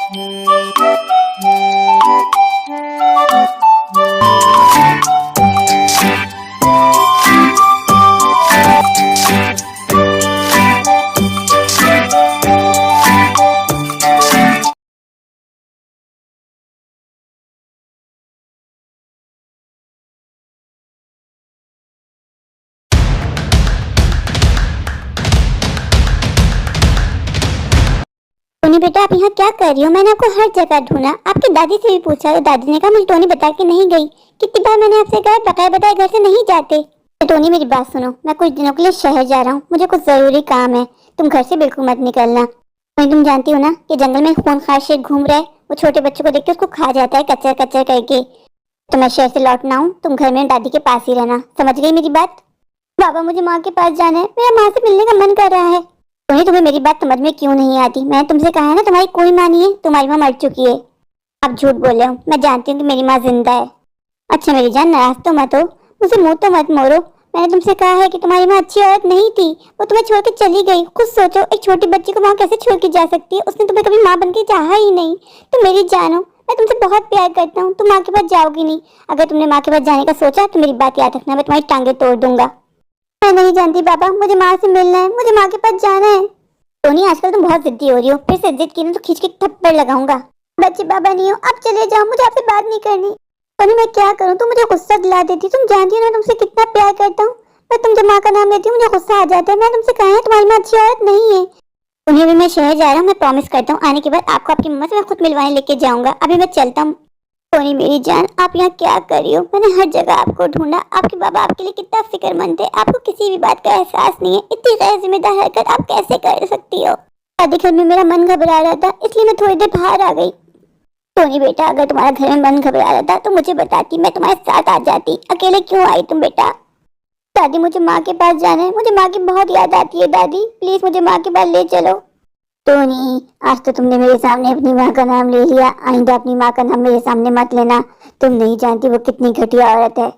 Tony बेटा, आप यहाँ क्या कर रही हो? मैंने आपको हर जगह ढूंढा, आपकी दादी से भी पूछा तो दादी ने कहा मुझे टोनी बता के नहीं गई। कितनी बार मैंने आपसे कहा बकाया बताए घर से नहीं जाते। तो टोनी मेरी बात सुनो, मैं कुछ दिनों के लिए शहर जा रहा हूँ, मुझे कुछ जरूरी काम है। तुम घर से बिल्कुल मत निकलना। नहीं, तुम जानती हो ना कि जंगल में खूंखार शेर घूम रहा है, वो छोटे बच्चों को देख के उसको खा जाता है कच्चा कच्चा करके। तो मैं शहर से लौटना हूँ, तुम घर में दादी के पास ही रहना, समझ गई मेरी बात? बाबा, मुझे माँ के पास जाना है, मेरा माँ से मिलने का मन कर रहा है। तुम्हें मेरी बात समझ में क्यों नहीं आती? मैंने तुमसे कहा है ना, तुम्हारी कोई माँ नहीं है, तुम्हारी माँ मर चुकी है। आप झूठ बोल रहे हो, मैं जानती हूँ कि मेरी माँ जिंदा है। अच्छा मेरी जान, नाराज तो मत हो, मुझे मुंह तो मत मोड़ो। मैंने तुमसे कहा है कि तुम्हारी माँ अच्छी औरत नहीं थी, वो तुम्हें छोड़ के चली गई। खुद सोचो, एक छोटी बच्ची को माँ कैसे छोड़ के जा सकती है? उसने तुम्हें कभी माँ बन के चाहा ही नहीं। तुम मेरी जान हो, मैं तुमसे बहुत प्यार करता हूँ। तुम माँ के पास जाओगी नहीं। अगर तुमने माँ के पास जाने का सोचा तो मेरी बात याद रखना, मैं तुम्हारी टांगे तोड़ दूंगा। मैं नहीं जानती बाबा, मुझे माँ से मिलना है, मुझे माँ के पास जाना है। टोनी, आजकल तुम बहुत जिद्दी हो रही हो, फिर से जिद की ना तो खींच के थप्पड़ लगाऊंगा। बच्चे बाबा नहीं हो, आप चले जाओ, मुझे आपसे बात नहीं करनी। टोनी, मैं क्या करूं? तुम मुझे गुस्सा दिला देती। तुम जानती हो ना मैं तुमसे कितना प्यार करता हूँ, पर तुम जब माँ का नाम लेती हो मुझे गुस्सा आ जाता है। मैं तुमसे कहा है तुम्हारी माँ अच्छी औरत नहीं है। टोनी, अभी मैं शहर जा रहा हूँ, मैं प्रॉमिस करता हूँ आने के बाद आपको आपकी मम्मा से मैं खुद मिलवाने लेके जाऊंगा। अभी मैं चलता हूँ। टोनी मेरी जान, आप यहाँ क्या कर रही हो? मैंने हर जगह आपको ढूंढा। आपके बाबा आपके लिए कितना फिक्रमंद थे, आपको किसी भी बात का एहसास नहीं है। इतनी गैर जिम्मेदार हरकत आप कैसे कर सकती हो? शादी घर में मेरा मन घबरा रहा था, इसलिए मैं थोड़ी देर बाहर आ गई। टोनी बेटा, अगर तुम्हारा घर में मन घबरा रहा था तो मुझे बताती, मैं तुम्हारे साथ आ जाती। अकेले क्यों आई तुम बेटा? दादी, मुझे माँ के पास जाना है, मुझे माँ की बहुत याद आती है। दादी प्लीज मुझे माँ के पास ले चलो। टोनी, आज तो तुमने मेरे सामने अपनी माँ का नाम ले लिया, आइंदा अपनी माँ का नाम मेरे सामने मत लेना। तुम नहीं जानती वो कितनी घटिया औरत है।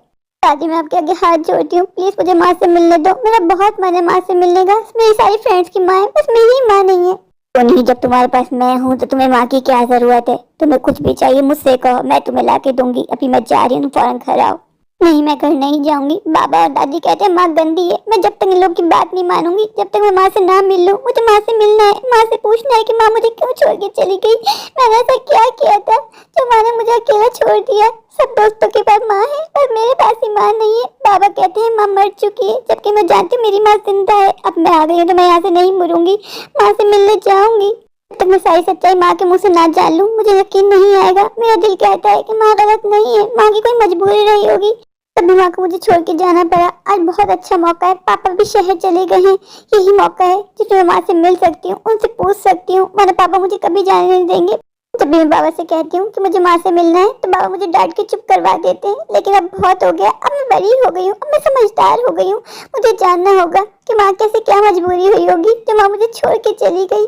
दादी, मैं आपके आगे हाथ जोड़ती हूँ, प्लीज मुझे माँ से मिलने दो। मेरा बहुत मन है माँ से मिलने का। मेरी सारी फ्रेंड्स की माँ है, बस मेरी ही माँ नहीं है। तो नहीं, जब तुम्हारे पास मैं हूँ तो तुम्हें माँ की क्या जरूरत है? तुम्हें कुछ भी चाहिए मुझसे कहो, मैं तुम्हें ला के दूंगी। अभी मैं जा रही हूँ, फौरन घर आओ। नहीं, मैं घर नहीं जाऊंगी। बाबा और दादी कहते हैं माँ गंदी है। मैं जब तक इन लोग की बात नहीं मानूंगी, जब तक मैं माँ से ना मिल लूं। मुझे माँ से मिलना है, माँ से पूछना है कि माँ मुझे क्यों छोड़ के चली गई। मैंने ऐसा क्या किया था जो माँ ने मुझे अकेला छोड़ दिया? सब दोस्तों के पास माँ है पर मेरे पास ही माँ नहीं है। बाबा कहते हैं माँ मर चुकी है, जबकि मैं जानती हूँ मेरी माँ जिंदा है। अब मैं आ गई हूँ तो मैं यहाँ से नहीं मुड़ूंगी, माँ से मिलने जाऊंगी। जब तक मैं सारी सच्चाई माँ के मुंह से ना जान लूं मुझे यकीन नहीं आएगा। मेरा दिल कहता है कि माँ गलत नहीं है, माँ की कोई मजबूरी रही होगी, तभी माँ को मुझे छोड़ के जाना पड़ा। आज बहुत अच्छा मौका है, पापा भी शहर चले गए हैं। यही मौका है जिसमें मैं माँ से मिल सकती हूँ, उनसे पूछ सकती हूँ। वरना पापा मुझे कभी जाने नहीं देंगे। जब भी मैं बाबा से कहती हूँ कि मुझे माँ से मिलना है तो बाबा मुझे डांट के चुप करवा देते हैं। लेकिन अब बहुत हो गया, अब मैं बड़ी हो गई हूँ, अब मैं समझदार हो गई हूँ। मुझे जानना होगा कि माँ कैसे क्या मजबूरी हुई होगी जो माँ मुझे छोड़ के चली गई।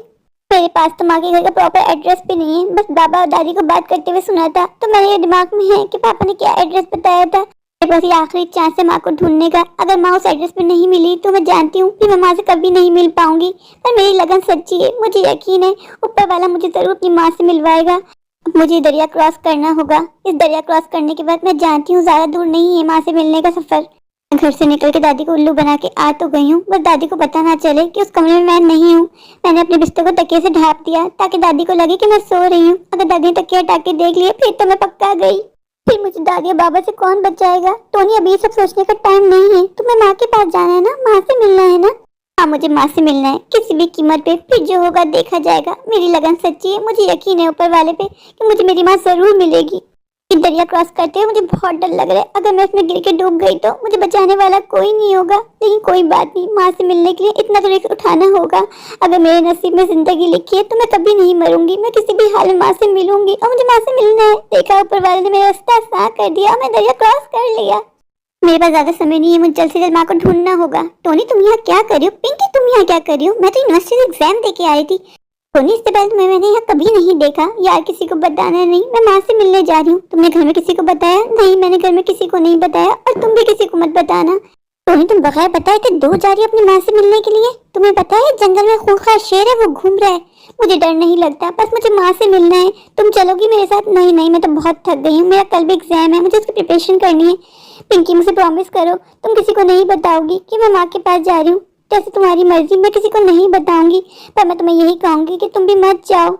मेरे पास तो माँ के घर का प्रॉपर एड्रेस भी नहीं है, बस बाबा और दादी को बात करते हुए सुना था। तो मेरे दिमाग में है कि पापा ने क्या एड्रेस बताया था। मेरे पास ये आखिरी चांस है माँ को ढूंढने का। अगर माँ उस एड्रेस पे नहीं मिली तो मैं जानती हूँ कि मैं माँ से कभी नहीं मिल पाऊंगी। पर मेरी लगन सच्ची है, मुझे यकीन है ऊपर वाला मुझे जरूर अपनी माँ से मिलवाएगा। अब मुझे दरिया क्रॉस करना होगा। इस दरिया क्रॉस करने के बाद मैं जानती हूँ ज्यादा दूर नहीं है माँ से मिलने का सफर। घर से निकल के दादी को उल्लू बना के आ तो गई हूँ, बस दादी को पता ना चले कि उस कमरे में मैं नहीं हूँ। मैंने अपने बिस्तर को तकिए से ढांप दिया ताकि दादी को लगे कि मैं सो रही हूँ। अगर दादी ने तकिया हटा के देख लिया फिर तो मैं पक्का गई। फिर मुझे दादी और बाबा से कौन बचाएगा? टोनी, अभी सब सोचने का टाइम नहीं है। तुम्हें माँ के पास जाना है ना, माँ से मिलना है ना? हाँ, मुझे माँ से मिलना है किसी भी कीमत पे, फिर जो होगा देखा जाएगा। मेरी लगन सच्ची है, मुझे यकीन है ऊपर वाले पे कि मुझे मेरी माँ जरूर मिलेगी। दरिया क्रॉस करते हुए मुझे बहुत डर लग रहा है। अगर मैं इसमें गिर के डूब गई तो मुझे बचाने वाला कोई नहीं होगा। लेकिन कोई बात नहीं, माँ से मिलने के लिए इतना तो रिस्क उठाना होगा। अगर मेरे नसीब में जिंदगी लिखी है तो मैं कभी नहीं मरूंगी। मैं किसी भी हाल में माँ से मिलूंगी और मुझे माँ से मिलना है। देखा, ऊपर वाले ने मेरा रास्ता आसान कर दिया, मैं दरिया क्रॉस कर लिया। मेरे पास ज्यादा समय नहीं है, मुझे जल्द से जल्द माँ को ढूंढना होगा। टोनी, तुम यहाँ क्या कर रही हो? पिंकी, तुम यहाँ क्या कर रही हो? मैं तो यूनिवर्सिटी एग्जाम दे के आई थी। टोनी, इससे पहले तुम्हें मैंने यहाँ कभी नहीं देखा। यार, किसी को बताना नहीं, मैं माँ से मिलने जा रही हूँ। तुमने घर में किसी को बताया? नहीं, मैंने घर में किसी को नहीं बताया और तुम भी किसी को मत बताना। टोनी, तुम बगैर बताए थे दूर जा रही हो अपनी माँ से मिलने के लिए? तुम्हें पता है जंगल में खूंखार शेर है, वो घूम रहा है। मुझे डर नहीं लगता, बस मुझे माँ से मिलना है। तुम चलोगी मेरे साथ? नहीं नहीं, मैं तो बहुत थक गई हूँ, मेरा कल भी एग्जाम है, मुझे उसकी प्रिपरेशन करनी है। पिंकी मुझे प्रॉमिस करो तुम किसी को नहीं बताओगी कि मैं माँ के पास जा रही हूँ। जैसे तुम्हारी मर्जी, मैं किसी को नहीं बताऊंगी, पर मैं तुम्हें यही कहूंगी कि तुम भी मत जाओ।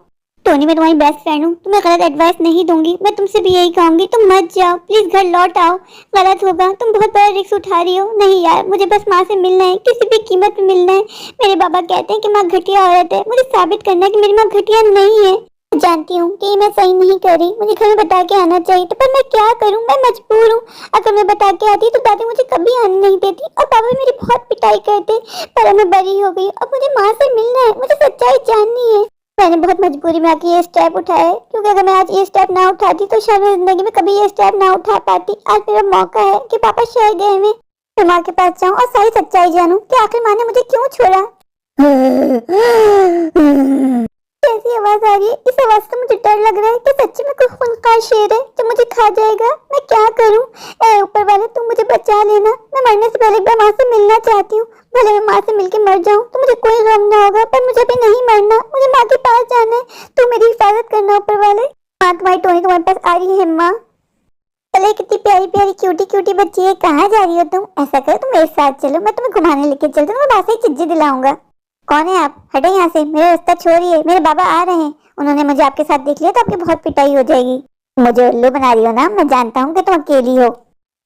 टोनी मैं तुम्हारी बेस्ट फ्रेंड हूँ, तुम्हें गलत एडवाइस नहीं दूंगी। मैं तुमसे भी यही कहूंगी तुम मत जाओ, प्लीज घर लौट आओ। गलत होगा, तुम बहुत बड़ा रिस्क उठा रही हो। नहीं यार, मुझे बस माँ से मिलना है, किसी भी कीमत पे मिलना है। मेरे बाबा कहते हैं कि माँ घटिया औरत है, मुझे साबित करना है कि मेरी माँ घटिया नहीं है। जानती हूँ कि मैं सही नहीं कर रही, मुझे घर में बता के आना चाहिए था, पर मैं क्या करूँ, मैं मजबूर हूँ। अगर मैं बता के आती तो दादी मुझे कभी आने नहीं देती और पापा मेरी बहुत पिटाई करते, पर अब मैं बड़ी हो गई। अब मुझे माँ से मिलना है, मुझे सच्चाई जाननी है। मैंने बहुत मजबूरी में आके ये स्टेप उठाया है, क्योंकि अगर मैं आज ये स्टेप ना उठाती तो शायद मैं जिंदगी में कभी ये स्टेप ना उठा पाती। आज मेरा मौका है कि पापा शहर गए में मैं माँ के पास जाऊँ और सारी सच्चाई जानूं कि आखिर माँ ने मुझे क्यों छोड़ा। कैसी आवाज आ रही है? इस आवाज से मुझे डर लग रहा है कि सच्ची में कोई खूंखार शेर है जो मुझे खा जाएगा। मैं क्या करूं? ऐ ऊपर वाले तुम मुझे बचा लेना, मैं मरने से पहले एक बार माँ से मिलना चाहती हूँ। भले मैं माँ से मिलके मर जाऊं तो मुझे कोई गम ना होगा, पर मुझे अभी नहीं मरना, मुझे माँ के पास जाना है। तू मेरी हिफाजत करना ऊपर वाले। माँ तुम्हारी टोनी तुम्हारे पास आ रही है। माँ चले, कितनी प्यारी प्यारी क्यूटी क्यूटी बच्ची है, कहाँ जा रही हो तुम? ऐसा करो तुम मेरे साथ चलो, मैं तुम्हें घुमाने लेके चलती हूँ, मैं वैसे ही चिज्जी दिलाऊंगा। कौन है आप? हटे यहाँ से, मेरा रास्ता छोड़िए, मेरे बाबा आ रहे हैं। उन्होंने मुझे आपके साथ देख लिया तो आपकी बहुत पिटाई हो जाएगी। मुझे उल्लू बना रही हो ना? मैं जानता हूँ कि तुम अकेली हो।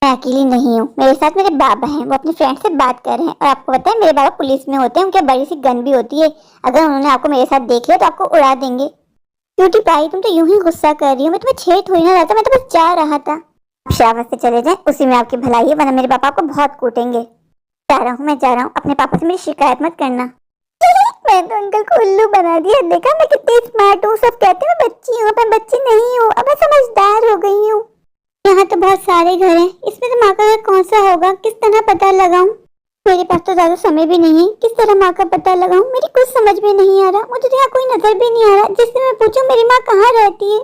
मैं अकेली नहीं हूँ, मेरे साथ मेरे बाबा हैं, वो अपने फ्रेंड से बात कर रहे हैं। और आपको पता है मेरे बाबा पुलिस में होते हैं, उनके बड़ी सी गन भी होती है। अगर उन्होंने आपको मेरे साथ देख लिया तो आपको उड़ा देंगे। क्यूटी पाई, तुम तो यूं ही गुस्सा कर रही हो, मैं तुम्हें छेड़ थोड़ी ना रहा था, मैं तो बस जा रहा था। आप शाबाश से चले जाएं, उसी में आपकी भलाई है, वरना मेरे पापा आपको बहुत कूटेंगे। जा रहा हूँ, मैं जा रहा हूँ, अपने पापा से मेरी शिकायत मत करना। मैं तो अंकल को उल्लू बना दिया, देखा मैं कितनी स्मार्ट हूँ। सब कहते हैं मैं बच्ची हूँ, पर बच्ची नहीं हूँ, अब मैं समझदार हो गई हूँ। यहाँ तो बहुत सारे घर हैं, इसमें से माँ का घर कौन सा होगा, किस तरह पता लगाऊं? मेरे पास तो ज्यादा समय भी नहीं है, किस तरह माँ का पता लगाऊं? मेरी कुछ समझ में नहीं आ रहा, मुझे तो यहाँ कोई नजर भी नहीं आ रहा जिससे मैं पूछूं मेरी माँ कहाँ रहती है।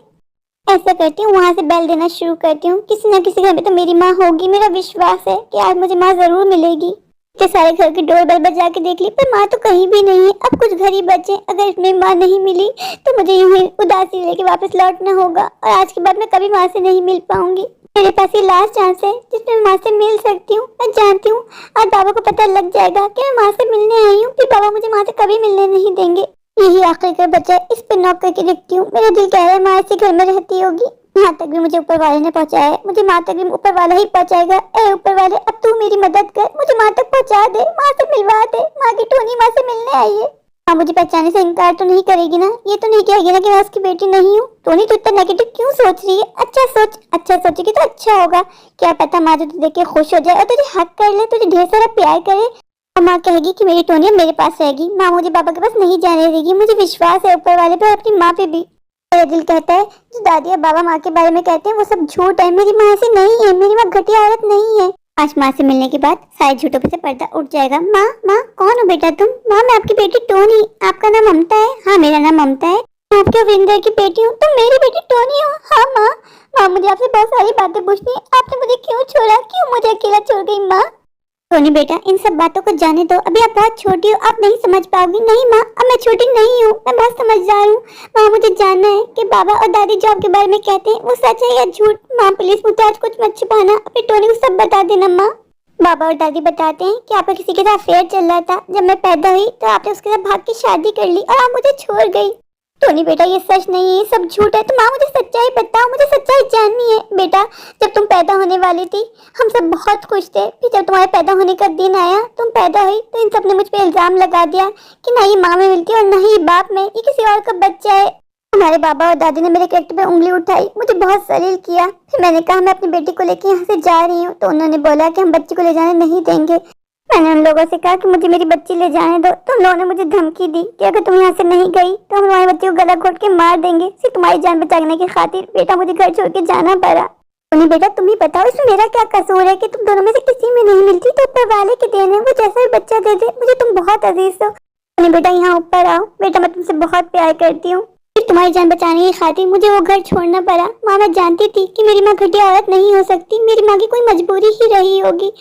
ऐसा करती हूँ, वहाँ से बेल देना शुरू करती हूँ, किसी न किसी घर में तो मेरी माँ होगी। मेरा विश्वास है कि आज मुझे माँ जरूर मिलेगी। इतने सारे घर की डोर बेल बजा के देख ली, पर माँ तो कहीं भी नहीं है। अब कुछ घर ही बचे, अगर इसमें माँ नहीं मिली तो मुझे यूं ही उदासी लेके वापस लौटना होगा, और आज के बाद मैं कभी माँ से नहीं मिल पाऊंगी। मेरे पास ये लास्ट चांस है जिसमें मैं माँ से मिल सकती हूँ। मैं जानती हूँ आज बाबा को पता लग जाएगा कि मैं माँ से मिलने आई हूँ, फिर बाबा मुझे माँ से कभी मिलने नहीं देंगे। यही आखिरी घर बचा है, इस पे नॉक करके देखती हूँ। मेरा दिल कह रहा है माँ इसी घर में रहती होगी। यहाँ तक भी मुझे ऊपर वाले ने पहुँचाया है, मुझे माँ तक भी ऊपर वाला ही पहुँचाएगा। ए ऊपर वाले, अब तू मेरी मदद कर, मुझे माँ तक पहुँचा दे, माँ से मिलवा दे। माँ की टोनी माँ से मिलने आई है। माँ मुझे पहचाने से इनकार तो नहीं करेगी ना? ये तो नहीं कहेगी ना कि मैं उसकी बेटी नहीं हूँ? टोनी तू इतना नेगेटिव क्यों सोच रही है? अच्छा सोचेगी तो अच्छा होगा। क्या पता माँ तुझे देख के खुश हो जाए और तुझे हक कर ले, तुझे ढेर सारा प्यार करे। और माँ कहेगी कि मेरी टोनी मेरे पास रहेगी, माँ मुझे पापा के पास नहीं जाने देगी। मुझे विश्वास है ऊपर वाले पे और अपनी माँ पे भी। मेरा दिल कहता है जो दादी और बाबा माँ के बारे में कहते हैं वो सब झूठ है। मेरी माँ ऐसी नहीं है, मेरी माँ घटिया औरत नहीं है। आज माँ से मिलने के बाद सारे झूठों पे से पर्दा उठ जाएगा। माँ माँ कौन हो बेटा तुम? माँ मैं आपकी बेटी टोनी। आपका नाम ममता है? हाँ मेरा नाम ममता है। मैं आपके विंदर की बेटी हूँ। तुम मेरी बेटी टोनी हो? हाँ माँ। माँ मुझे आपसे बहुत सारी बातें पूछनी है। आपने मुझे क्यों छोड़ा, क्यों मुझे अकेला छोड़ गई? माँ टोनी बेटा इन सब बातों को जाने दो, अभी आप बहुत छोटी हो, आप नहीं समझ पाओगी। नहीं माँ, अब मैं छोटी नहीं हूँ, मैं बहुत समझदार हूँ। माँ मुझे जानना है कि बाबा और दादी जो आपके बारे में कहते हैं वो सच है या झूठ। माँ प्लीज मुझे आज कुछ मत छुपाना, अपनी टोनी को सब बता देना। माँ बाबा और दादी बताते हैं कि आपका किसी के साथ अफेयर चल रहा था। जब मैं पैदा हुई तो आपने उसके साथ भाग के शादी कर ली और आप मुझे छोड़ गई। टोनी बेटा ये सच नहीं है, ये सब झूठ है। तो माँ मुझे सच्चाई बताओ, मुझे सच्चाई जाननी है। बेटा जब तुम पैदा होने वाली थी हम सब बहुत खुश थे, फिर जब तुम्हारे पैदा होने का दिन आया, तुम पैदा हुई तो इन सब ने मुझ पे इल्जाम लगा दिया कि ना ये माँ में मिलती है और ना ही बाप में, ये किसी और का बच्चा है। हमारे बाबा और दादी ने मेरे कैरेक्टर पे उंगली उठाई, मुझे बहुत सलील किया। फिर मैंने कहा मैं अपनी बेटी को लेकर यहाँ से जा रही हूँ, तो उन्होंने बोला कि हम बच्ची को ले जाने नहीं देंगे। मैंने उन लोगों से कहा कि मुझे मेरी बच्ची ले जाने दो, तो उन लोगों ने मुझे धमकी दी कि अगर तुम यहाँ से नहीं गई तो हम तुम्हारी बच्ची को गला घोट के मार देंगे। सिर्फ तुम्हारी जान बचाने की खातिर बेटा मुझे घर छोड़ के जाना पड़ा। टोनी बेटा तुम ही बताओ इसमें मेरा क्या कसूर है कि तुम दोनों में से किसी में नहीं मिलती? तो ऊपर वाले की देन है, वो जैसा भी बच्चा दे दे। मुझे तुम बहुत अजीज हो। टोनी बेटा यहाँ ऊपर आओ। बेटा मैं तुमसे बहुत प्यार करती हूँ, सिर्फ तुम्हारी जान बचाने की खातिर मुझे वो घर छोड़ना पड़ा। माँ मैं जानती थी कि मेरी माँ घटिया औरत नहीं हो सकती, मेरी माँ की कोई मजबूरी ही रही होगी।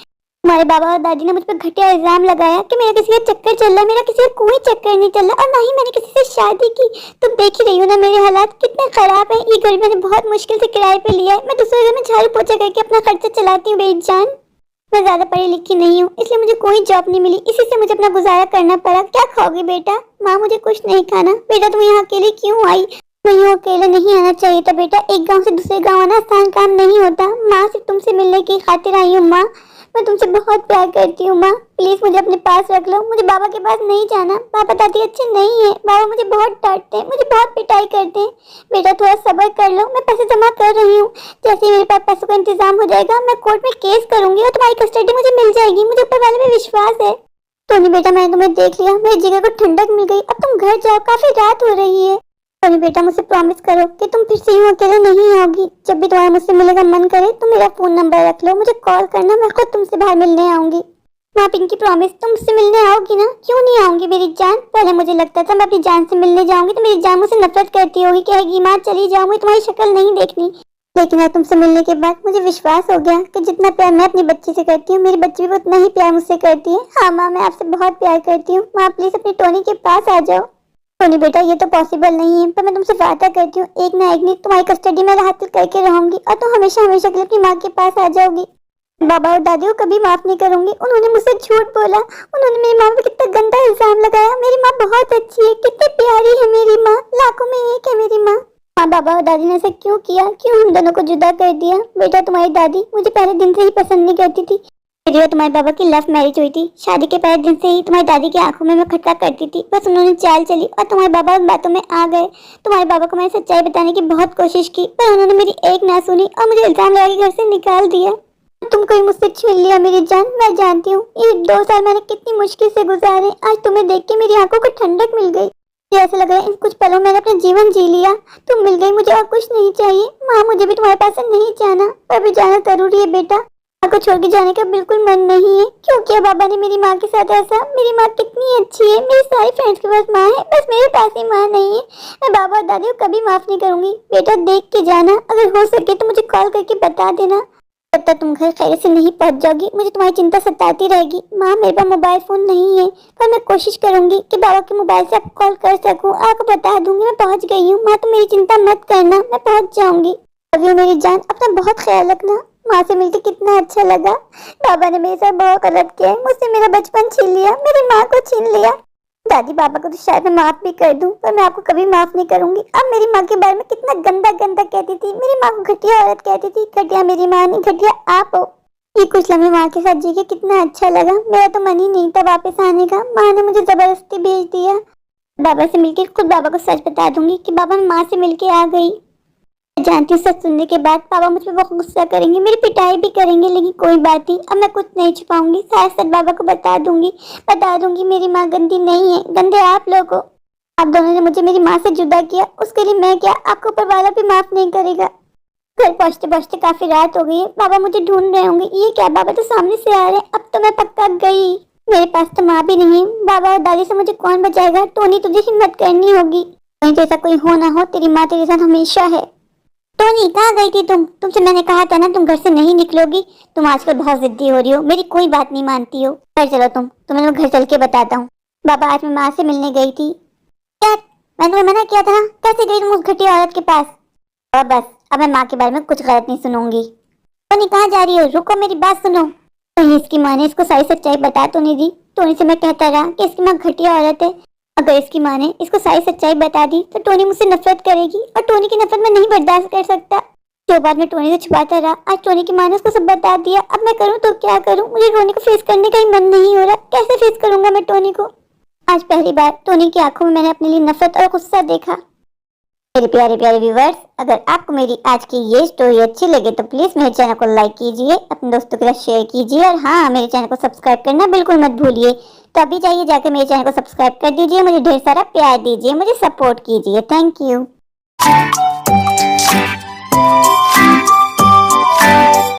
हमारे बाबा और दादी ने मुझ पर घटिया इल्जाम लगाया कि मेरा किसी का चक्कर चल रहा है। मेरा किसी का कोई चक्कर नहीं चल रहा और ना ही मैंने किसी से शादी की। तुम देख ही रही हो ना मेरे हालात कितने खराब हैं। ये घर मैंने बहुत मुश्किल से किराए पे लिया है। मैं दूसरे घर में झाड़ू पोछा करके अपना खर्चा चलाती हूँ बेजान। मैं ज्यादा पढ़ी लिखी नहीं हूँ इसलिए मुझे कोई जॉब नहीं मिली। इसी से मुझे अपना गुजारा करना पड़ा। क्या खाओगी बेटा? माँ मुझे कुछ नहीं खाना। बेटा तुम यहाँ अकेले क्यों आई? मैं यूँ अकेले नहीं आना चाहिए था बेटा। एक गांव से दूसरे गांव आना आसान काम नहीं होता। माँ सिर्फ तुमसे मिलने की खातिर आई हूँ। माँ मैं तुमसे बहुत प्यार करती हूँ। माँ प्लीज मुझे अपने पास रख लो। मुझे बाबा के पास नहीं जाना। पापा दादी अच्छे नहीं है। बाबा मुझे बहुत डांटते हैं, मुझे बहुत पिटाई करते हैं। बेटा थोड़ा सब्र कर लो। मैं पैसे जमा कर रही हूँ। जैसे ही मेरे पास पैसों का इंतजाम हो जाएगा मैं कोर्ट में केस करूंगी और तुम्हारी कस्टडी मुझे मिल जाएगी। मुझे ऊपर वाले में विश्वास है। टोनी बेटा मैंने तुम्हें देख लिया। मेरी जिगर को ठंडक मिल गई। अब तुम घर जाओ, काफी रात हो रही है। टोनी बेटा मुझे प्रॉमिस करो कि तुम फिर से यूं अकेले नहीं आओगी। जब भी तुम्हारा मुझसे मिलने का मन करे तुम मेरा फोन नंबर रख लो, मुझे कॉल करना। मैं खुद तुमसे बाहर मिलने आऊंगी। हाँ पिंकी प्रॉमिस तुम मुझसे मिलने आओगी ना? क्यों नहीं आऊंगी मेरी जान? पहले मुझे लगता था मैं अपनी जान से मिलने जाऊंगी तो मेरी जान मुझसे नफरत करती होगी, कहेगी माँ चली जाओ, मुझे तुम्हारी शक्ल नहीं देखनी। लेकिन आज तुमसे मिलने के बाद मुझे विश्वास हो गया कि जितना प्यार मैं अपनी बच्ची से करती हूँ मेरी बच्ची भी उतना ही प्यार मुझसे करती है। हाँ माँ मैं आपसे बहुत प्यार करती हूँ। माँ प्लीज अपने टोनी के पास आ जाओ। टोनी बेटा ये तो पॉसिबल नहीं है पर मैं तुमसे वादा करती हूँ एक ना एक दिन तुम्हारी कस्टडी में हासिल करके रहूंगी और तुम हमेशा हमेशा के लिए अपनी माँ के पास आ जाओगी। बाबा और दादी को कभी माफ नहीं करूंगी। उन्होंने मुझसे झूठ बोला। उन्होंने मेरी माँ पे कितना गंदा इल्जाम लगाया। मेरी माँ बहुत अच्छी है, कितनी प्यारी है मेरी माँ, लाखों में एक है मेरी माँ। हाँ बाबा और दादी ने ऐसा क्यों किया? क्यों हम दोनों को जुदा कर दिया? बेटा तुम्हारी दादी मुझे पहले दिन से ही पसंद नहीं करती थी। मेरी और तुम्हारे बाबा की लव मैरिज हुई थी। शादी के पहले दिन से ही तुम्हारी दादी की आंखों में मैं खटका करती थी। बस उन्होंने चाल चली और तुम्हारे बाबा उन बातों में आ गए। तुम्हारे बाबा को मैंने सच्चाई बताने की बहुत कोशिश की पर उन्होंने मेरी एक ना सुनी और मुझे इल्जाम लगा के घर से निकाल दिया। तुम कोई मुझसे छीन लिया मेरी जान। मैं जानती हूँ ये 2 साल मैंने कितनी मुश्किल से गुजारे। आज तुम्हें देख के मेरी आंखों को ठंडक मिल गई। मुझे ऐसा लग रहा है इन कुछ पलों मैंने अपना जीवन जी लिया। तुम मिल गई, मुझे और कुछ नहीं चाहिए। माँ मुझे भी तुम्हारे पास से नहीं जाना पर भी जाना जरूरी है बेटा। माँ को छोड़ के जाने का बिल्कुल मन नहीं है। क्यों किया बाबा ने मेरी माँ के साथ ऐसा? मेरी माँ कितनी अच्छी है। मेरी सारी फ्रेंड्स के पास माँ है, बस मेरे पास ही माँ नहीं है। मैं बाबा और दादी को कभी माफ नहीं करूंगी। बेटा देख के जाना, अगर हो सके तो मुझे कॉल करके बता देना। जब तक तुम घर खैर से नहीं पहुंच जाओगी मुझे तुम्हारी चिंता सताती रहेगी। माँ मेरे पास मोबाइल फोन नहीं है पर मैं कोशिश करूंगी कि बाबा के मोबाइल से आपको कॉल कर सकूं। आपको बता दूंगी मैं पहुंच गई हूँ। माँ तुम मेरी चिंता मत करना, मैं पहुंच जाऊंगी। अभी मेरी जान अपना बहुत ख्याल रखना। माँ से मिलकर कितना अच्छा लगा। बाबा ने मेरे साथ बहुत गलत किया, मुझसे मेरा बचपन छीन लिया, मेरी माँ को छीन लिया। दादी बाबा को तो शायद मैं माफ भी कर दूं पर मैं आपको कभी माफ नहीं करूंगी। अब मेरी माँ के बारे में कितना गंदा गंदा कहती थी। मेरी माँ को घटिया औरत कहती थी। घटिया मेरी माँ नहीं, घटिया आप हो। ये कुछ लम्हे माँ के साथ जी के कितना अच्छा लगा। मेरा तो मन ही नहीं था वापस आने का। माँ ने मुझे जबरदस्ती भेज दिया। बाबा से मिलकर खुद बाबा को सच बता दूंगी कि बाबा मैं माँ से मिलके आ गई। जानती हूँ सच सुनने के बाद पापा मुझ पर बहुत गुस्सा करेंगे, मेरी पिटाई भी करेंगे, लेकिन कोई बात नहीं। अब मैं कुछ नहीं छुपाऊंगी, साथ साथ बाबा को बता दूंगी मेरी माँ गंदी नहीं है, गंदे आप लोग हो। आप दोनों ने मुझे मेरी माँ से जुदा किया, उसके लिए मैं क्या, आपको ऊपर वाला भी माफ नहीं करेगा। घर पहुँचते पहुँचते काफी रात हो गई है। बाबा मुझे ढूंढ रहे होंगे। ये क्या, बाबा तो सामने से आ रहे हैं। अब तो मैं पक्का गई। मेरे पास तो माँ भी नहीं। बाबा और दादी से मुझे कौन बचाएगा? टोनी तुझे हिम्मत करनी होगी। कहीं जैसा कोई हो ना हो, तेरी माँ तेरे साथ हमेशा है। टोनी कहाँ गई थी तुम? तुमसे मैंने कहा था ना तुम घर से नहीं निकलोगी। तुम आजकल बहुत जिद्दी हो रही हो, मेरी कोई बात नहीं मानती हो। घर चलो तुम्हें मैं घर चल के बताता हूँ। बाबा आज मैं माँ से मिलने गई थी। क्या? मैंने तुम्हें मना किया था ना। कैसे गई तुम उस घटिया औरत के पास? और बस अब मैं माँ के बारे में कुछ गलत नहीं सुनूंगी। टोनी कहाँ जा रही हो? रुको मेरी बात सुनो। कहीं इसकी माँ ने इसको सारी सच्चाई बता तो नहीं दी? टोनी से मैं कहता रहा कि इसकी माँ घटिया औरत है। अगर इसकी माँ ने इसको सारी सच्चाई बता दी तो टोनी मुझसे नफरत करेगी और टोनी की नफरत मैं नहीं बर्दाश्त कर सकता। जो बात मैं टोनी से छुपाता रहा, आज टोनी की माँ ने उसको सब बता दिया। अब मैं करूँ तो क्या करूँ? मुझे टोनी को फेस करने का ही मन नहीं हो रहा। कैसे फेस करूंगा मैं टोनी को? आज पहली बार टोनी की आंखों में मैंने अपने लिए नफरत और गुस्सा देखा। मेरे प्यारे प्यारे व्यूवर्स, अगर आपको मेरी आज की ये स्टोरी अच्छी लगे तो प्लीज मेरे चैनल को लाइक कीजिए, अपने दोस्तों के साथ शेयर कीजिए और हाँ, मेरे चैनल को सब्सक्राइब करना बिल्कुल मत भूलिए। तो अभी जाइए जाकर मेरे चैनल को सब्सक्राइब कर दीजिए, मुझे ढेर सारा प्यार दीजिए, मुझे सपोर्ट कीजिए। Thank you.